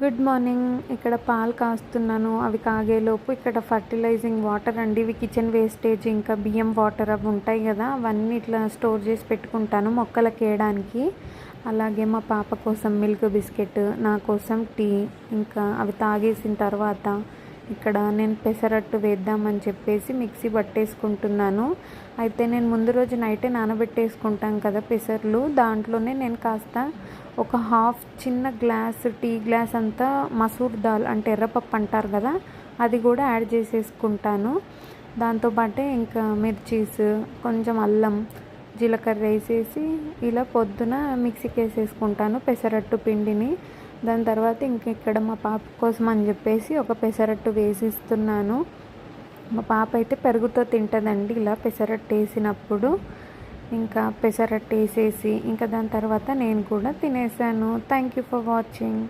Good morning. ఇక్కడ పాలు కాస్తున్నాను. అవి కాగేలోపు ఇక్కడ ఫర్టిలైజింగ్ వాటర్ అండి. ఇవి కిచెన్ వేస్టేజ్, ఇంకా బియ్యం వాటర్ అవి ఉంటాయి కదా, అవన్నీ ఇట్లా స్టోర్ చేసి పెట్టుకుంటాను మొక్కలకి వేయడానికి. అలాగే మా పాప కోసం మిల్క్ బిస్కెట్, నా కోసం టీ, ఇంకా అవి తాగేసిన తర్వాత ఇక్కడ నేను పెసరట్టు వేద్దామని చెప్పేసి మిక్సీ పట్టేసుకుంటున్నాను. అయితే నేను ముందు రోజు నైటే నానబెట్టేసుకుంటాం కదా పెసర్లు, దాంట్లోనే నేను కాస్త ఒక హాఫ్ చిన్న గ్లాస్ టీ గ్లాస్ అంతా మసూర్ దాల్ అంటే ఎర్రపప్పు అంటారు కదా, అది కూడా యాడ్ చేసేసుకుంటాను. దాంతోపాటే ఇంకా మిర్చీస్, కొంచెం అల్లం, జీలకర్ర వేసేసి ఇలా పొద్దున మిక్సీకి వేసేసుకుంటాను పెసరట్టు పిండిని. దాని తర్వాత ఇంక ఇక్కడ మా పాప కోసం అని చెప్పేసి ఒక పెసరట్టు వేసిస్తున్నాను. మా పాప అయితే పెరుగుతో తింటుందండి ఇలా పెసరట్టు వేసినప్పుడు. ఇంకా పెసరట్టు వేసేసి ఇంకా దాని తర్వాత నేను కూడా తినేసాను. Thank you for watching.